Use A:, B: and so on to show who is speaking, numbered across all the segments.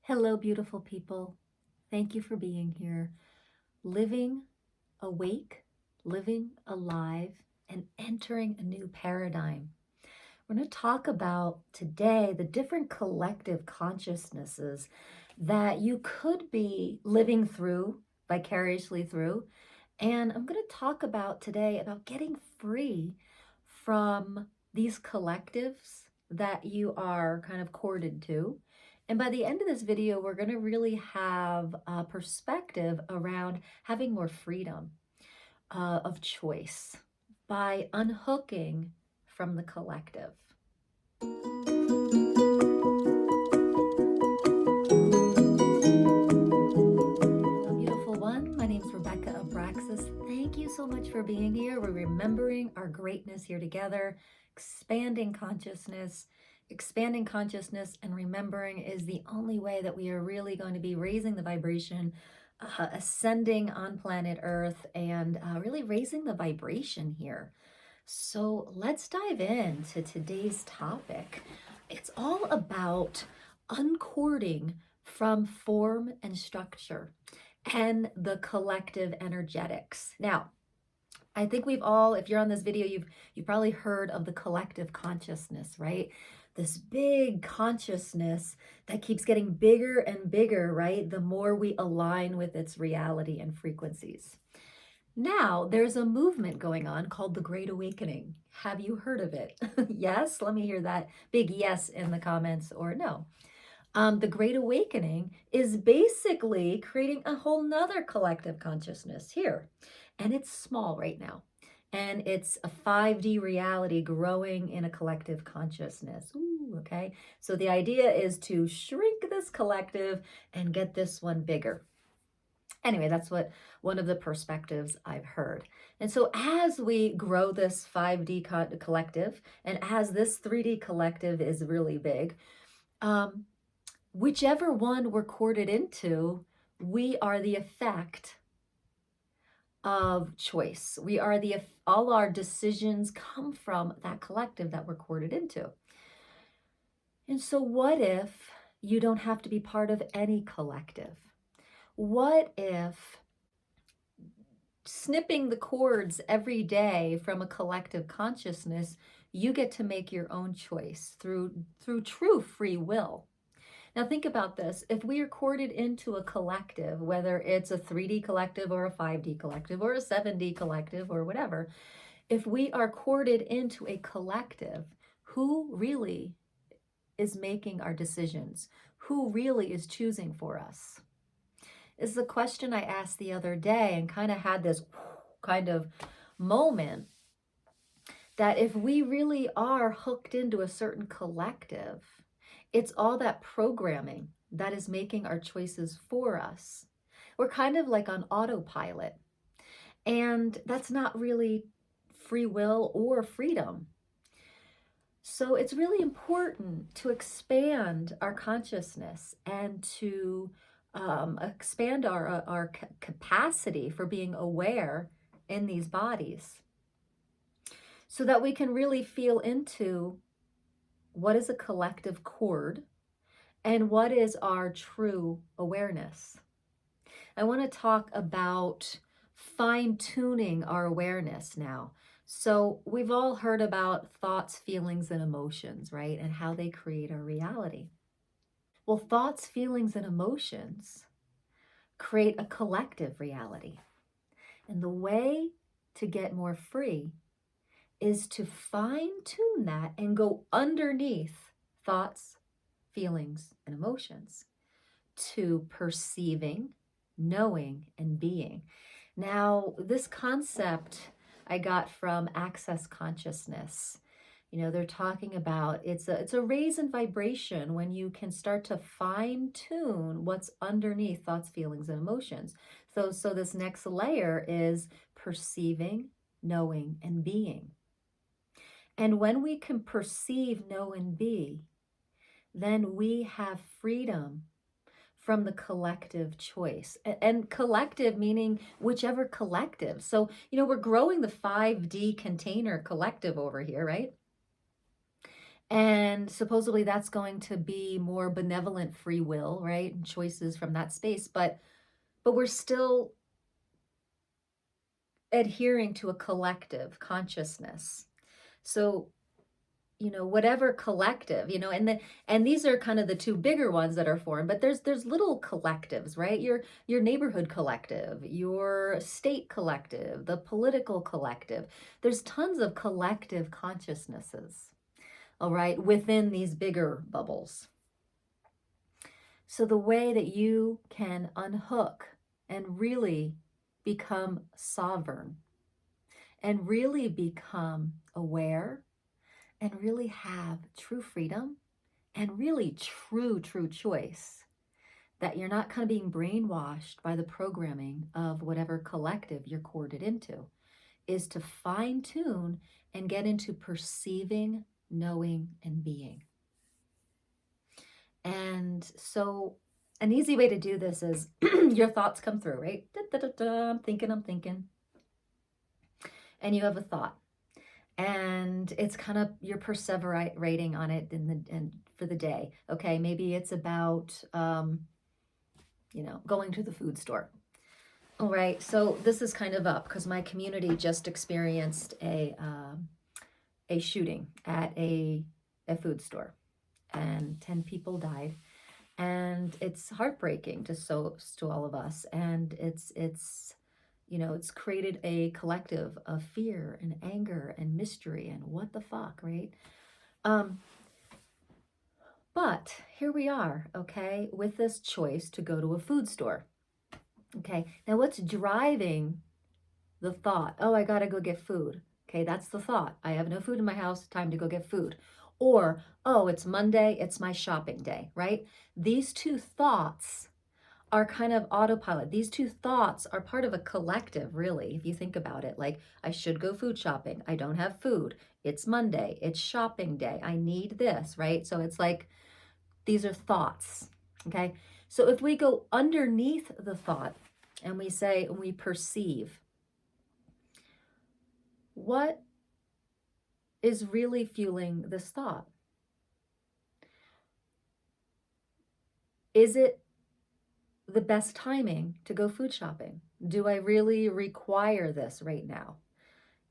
A: Hello, beautiful people. Thank you for being here. Living awake, living alive, and entering a new paradigm. We're going to talk about today the different collective consciousnesses that you could be living through, vicariously through. And I'm going to talk about today about getting free from these collectives that you are kind of corded to. And by the end of this video, we're going to really have a perspective around having more freedom of choice by unhooking from the collective. Hello, beautiful one. My name is Rebecca Abraxas. Thank you so much for being here. We're remembering our greatness here together, expanding consciousness. Expanding consciousness and remembering is the only way that we are really going to be raising the vibration, ascending on planet Earth, and really raising the vibration here. So let's dive into today's topic. It's all about uncording from form and structure and the collective energetics. Now, I think we've all, if you're on this video, you've probably heard of the collective consciousness, right? This big consciousness that keeps getting bigger and bigger, right? The more we align with its reality and frequencies. Now, there's a movement going on called the Great Awakening. Have you heard of it? Yes? Let me hear that big yes in the comments or no. The Great Awakening is basically creating a whole nother collective consciousness here. And it's small right now. And it's a 5D reality growing in a collective consciousness. Ooh, okay. So the idea is to shrink this collective and get this one bigger. Anyway, that's what one of the perspectives I've heard. And so as we grow this 5D collective, and as this 3D collective is really big, whichever one we're corded into, we are the effect of choice. We are all our decisions come from that collective that we're corded into. And so what if you don't have to be part of any collective? What if snipping the cords every day from a collective consciousness, you get to make your own choice through true free will? Now think about this. If we are corded into a collective, whether it's a 3D collective or a 5D collective or a 7D collective or whatever, if we are corded into a collective, who really is making our decisions? Who really is choosing for us? Is the question I asked the other day and kind of had this kind of moment that if we really are hooked into a certain collective, it's all that programming that is making our choices for us. We're kind of like on autopilot. And that's not really free will or freedom. So it's really important to expand our consciousness and to expand our capacity for being aware in these bodies so that we can really feel into what is a collective cord and what is our true awareness. I want to talk about fine-tuning our awareness now. So we've all heard about thoughts, feelings, and emotions, right? And how they create our reality. Well, thoughts, feelings, and emotions create a collective reality. And the way to get more free is to fine-tune that and go underneath thoughts, feelings, and emotions to perceiving, knowing, and being. Now, this concept I got from Access Consciousness. You know, they're talking about it's a raise in vibration when you can start to fine tune what's underneath thoughts, feelings, and emotions. So this next layer is perceiving, knowing, and being. And when we can perceive, know, and be, then we have freedom from the collective choice. And collective meaning whichever collective. So, you know, we're growing the 5D container collective over here, right? And supposedly that's going to be more benevolent free will, right? And choices from that space. But we're still adhering to a collective consciousness. So, whatever collective, and these are kind of the two bigger ones that are formed, but there's little collectives, right? Your neighborhood collective, your state collective, the political collective. There's tons of collective consciousnesses, all right, within these bigger bubbles. So the way that you can unhook and really become sovereign and really become aware and really have true freedom and really true choice, that you're not kind of being brainwashed by the programming of whatever collective you're corded into, is to fine tune and get into perceiving, knowing, and being. And so an easy way to do this is your thoughts come through, right? Da, da, da, da, I'm thinking. And you have a thought. And it's kind of you're perseverating on it and for the day. Okay, maybe it's about going to the food store. All right, so this is kind of up because my community just experienced a shooting at a food store, and 10 people died, and it's heartbreaking to all of us, and it's created a collective of fear and anger and mystery and what the fuck, right? But here we are, okay, with this choice to go to a food store. Okay, now what's driving the thought? Oh, I gotta go get food. Okay, that's the thought. I have no food in my house, time to go get food. Or, oh, it's Monday, it's my shopping day, right? These two thoughts are kind of autopilot. These two thoughts are part of a collective, really, if you think about it. Like, I should go food shopping. I don't have food. It's Monday. It's shopping day. I need this, right? So it's like, these are thoughts, okay? So if we go underneath the thought and we say, and we perceive, what is really fueling this thought? Is it the best timing to go food shopping? Do I really require this right now?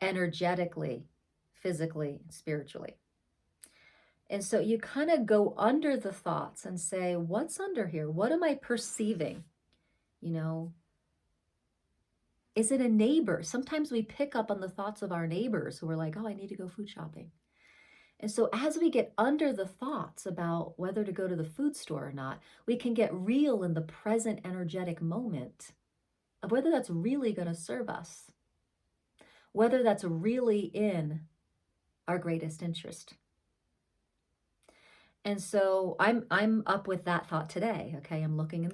A: Energetically, physically, spiritually. And so you kind of go under the thoughts and say, what's under here? What am I perceiving? Is it a neighbor? Sometimes we pick up on the thoughts of our neighbors who are like, oh, I need to go food shopping. And so as we get under the thoughts about whether to go to the food store or not, we can get real in the present energetic moment of whether that's really going to serve us, whether that's really in our greatest interest. And so I'm up with that thought today. Okay, I'm looking in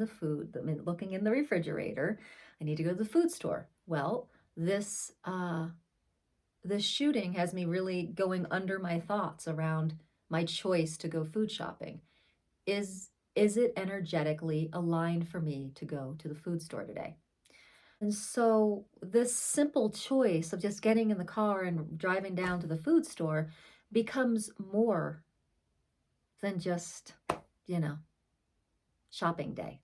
A: looking in the refrigerator. I need to go to the food store. Well, this shooting has me really going under my thoughts around my choice to go food shopping. Is it energetically aligned for me to go to the food store today? And so this simple choice of just getting in the car and driving down to the food store becomes more than just, shopping day.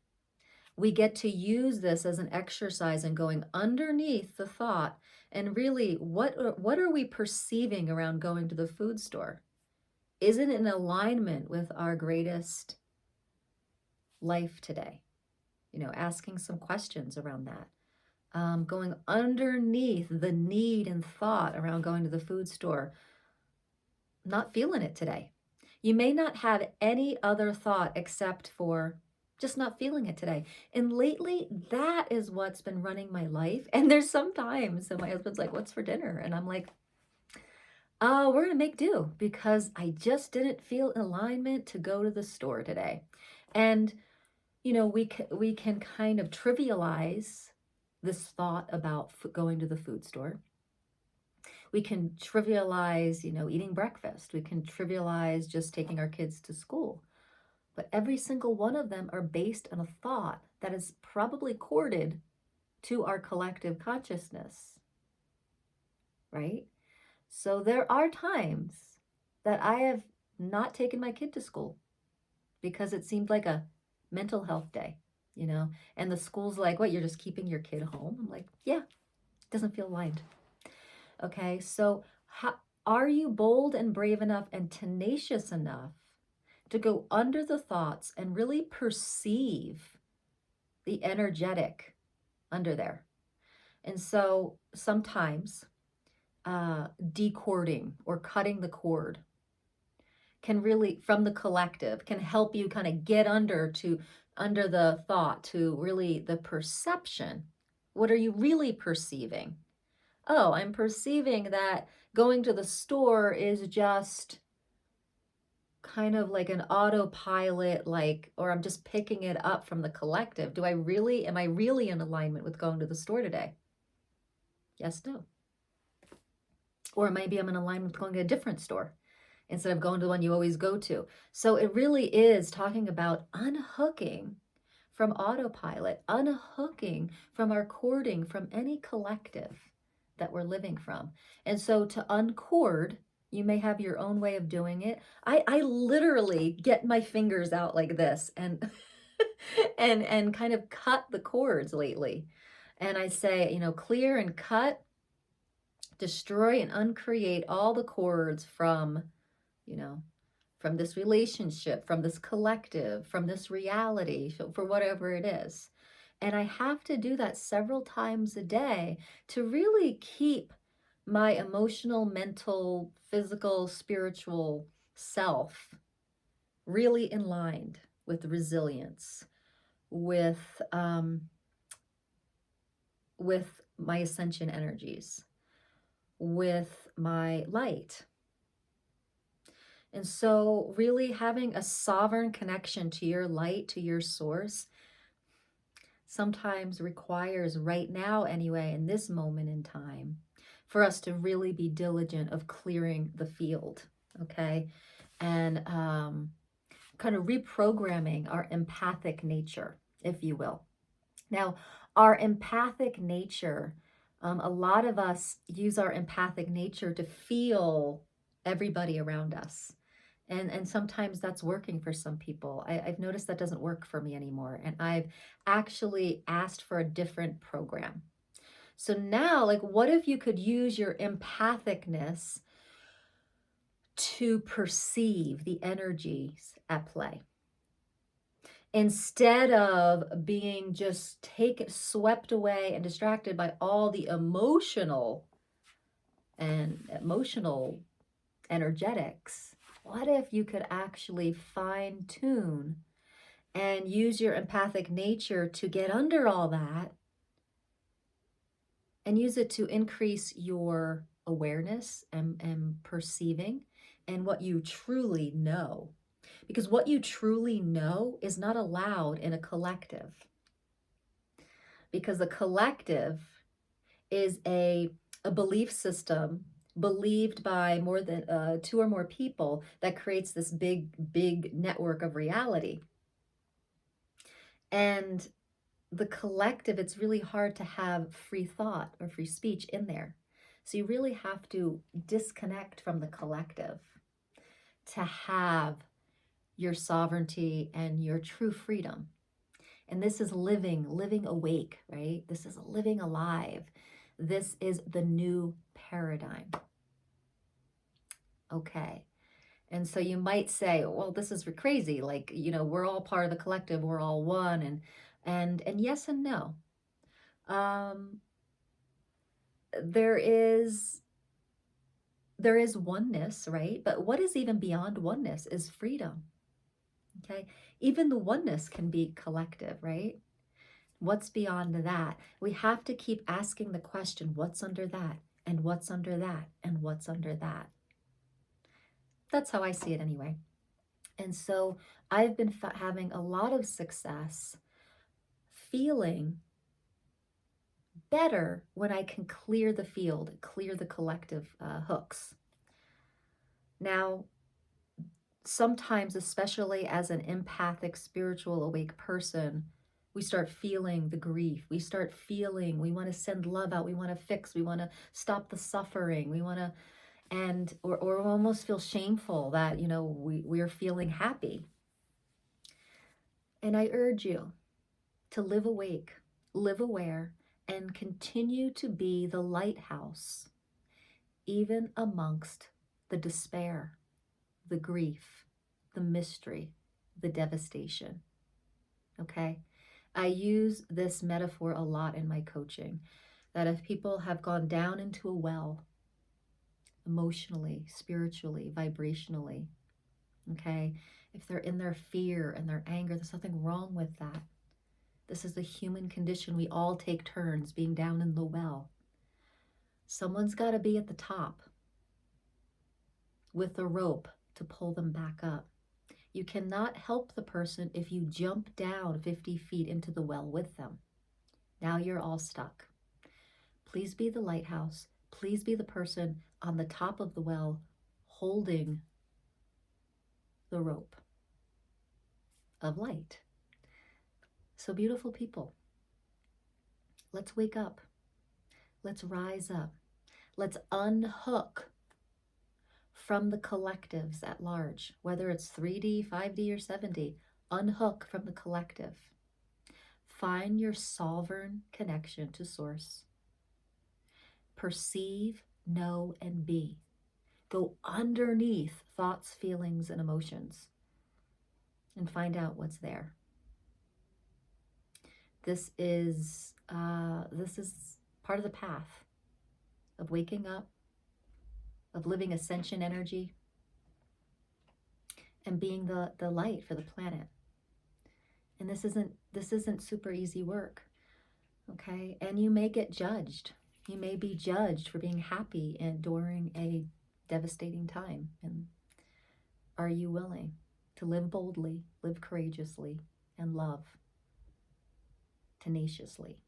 A: We get to use this as an exercise in going underneath the thought and really, what are we perceiving around going to the food store? Is it in alignment with our greatest life today? Asking some questions around that. Going underneath the need and thought around going to the food store. Not feeling it today. You may not have any other thought except for just not feeling it today. And lately, that is what's been running my life. And there's some times, so my husband's like, what's for dinner? And I'm like, we're going to make do because I just didn't feel alignment to go to the store today. And, we can kind of trivialize this thought about going to the food store. We can trivialize, eating breakfast. We can trivialize just taking our kids to school. But every single one of them are based on a thought that is probably corded to our collective consciousness, right? So there are times that I have not taking my kid to school because it seemed like a mental health day, you know? And the school's like, what, you're just keeping your kid home? I'm like, yeah, it doesn't feel aligned. Okay, so how, are you bold and brave enough and tenacious enough to go under the thoughts and really perceive the energetic under there? And so sometimes decording or cutting the cord can really, from the collective, can help you kind of get under the thought, to really the perception. What are you really perceiving? Oh, I'm perceiving that going to the store is just kind of like an autopilot, like, or I'm just picking it up from the collective. Am I really in alignment with going to the store today? Yes, no. Or maybe I'm in alignment with going to a different store instead of going to the one you always go to. So it really is talking about unhooking from autopilot, unhooking from our cording from any collective that we're living from. And so to uncord, you may have your own way of doing it. I literally get my fingers out like this and and kind of cut the cords lately. And I say, you know, clear and cut, destroy and uncreate all the cords from, you know, from this relationship, from this collective, from this reality, for whatever it is. And I have to do that several times a day to really keep my emotional, mental, physical, spiritual self really in line with resilience, with my ascension energies, with my light. And so really having a sovereign connection to your light, to your source, sometimes requires, right now anyway, in this moment in time, for us to really be diligent of clearing the field, okay? And kind of reprogramming our empathic nature, if you will. Now, our empathic nature, a lot of us use our empathic nature to feel everybody around us. And sometimes that's working for some people. I've noticed that doesn't work for me anymore. And I've actually asked for a different program. So now, like, what if you could use your empathicness to perceive the energies at play? Instead of being just swept away and distracted by all the emotional energetics, what if you could actually fine tune and use your empathic nature to get under all that and use it to increase your awareness and perceiving and what you truly know? Because what you truly know is not allowed in a collective. Because the collective is a belief system believed by more than 2 or more people that creates this big network of reality. And the collective, it's really hard to have free thought or free speech in there. So you really have to disconnect from the collective to have your sovereignty and your true freedom. And this is living awake, right? This is living alive. This is the new paradigm. Okay. And so you might say, well, this is crazy. Like, you know, we're all part of the collective. We're all one. And yes and no. There is oneness, right? But what is even beyond oneness is freedom. Okay. Even the oneness can be collective, right? What's beyond that? We have to keep asking the question, what's under that? And what's under that? And what's under that? That's how I see it anyway. And so I've been having a lot of success feeling better when I can clear the field, clear the collective hooks. Now, sometimes, especially as an empathic, spiritual, awake person, we start feeling the grief. We start feeling, we want to send love out. We want to fix. We want to stop the suffering. We want to, and or almost feel shameful that, we're feeling happy. And I urge you to live awake, live aware, and continue to be the lighthouse, even amongst the despair, the grief, the mystery, the devastation. Okay? I use this metaphor a lot in my coaching, that if people have gone down into a well, emotionally, spiritually, vibrationally, okay, if they're in their fear and their anger, there's nothing wrong with that. This is the human condition. We all take turns being down in the well. Someone's got to be at the top with the rope to pull them back up. You cannot help the person if you jump down 50 feet into the well with them. Now you're all stuck. Please be the lighthouse. Please be the person on the top of the well holding the rope of light. So beautiful people, let's wake up. Let's rise up. Let's unhook from the collectives at large, whether it's 3D, 5D, or 7D. Unhook from the collective. Find your sovereign connection to source. Perceive, know, and be. Go underneath thoughts, feelings, and emotions and find out what's there. This is part of the path of waking up, of living ascension energy, and being the light for the planet. And this isn't super easy work, okay? And you may get judged. You may be judged for being happy and during a devastating time. And are you willing to live boldly, live courageously, and love tenaciously?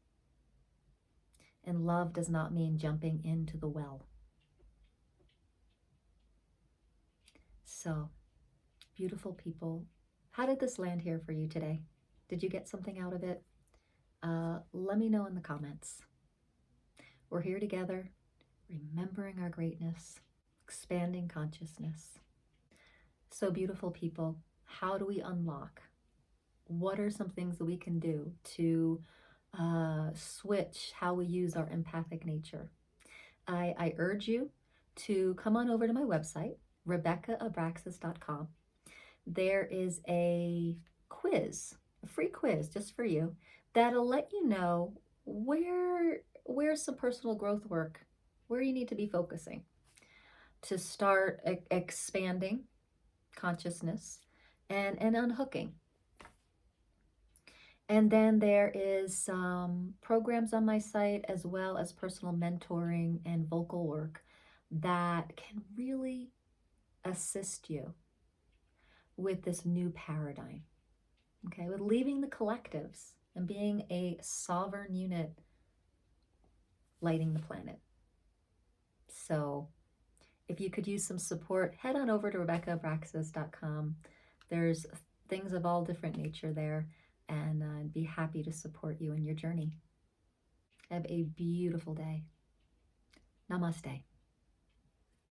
A: And love does not mean jumping into the well. So, beautiful people, how did this land here for you today? Did you get something out of it? Let me know in the comments. We're here together, remembering our greatness, expanding consciousness. So beautiful people, how do we unlock? What are some things that we can do to switch how we use our empathic nature? I urge you to come on over to my website, RebeccaAbraxas.com. There is a quiz, a free quiz just for you, that'll let you know where's some personal growth work, where you need to be focusing to start expanding consciousness and unhooking. And then there is some programs on my site, as well as personal mentoring and vocal work that can really assist you with this new paradigm, okay, with leaving the collectives and being a sovereign unit lighting the planet. So if you could use some support, head on over to RebeccaAbraxas.com. There's things of all different nature there, and I'd be happy to support you in your journey. Have a beautiful day. Namaste.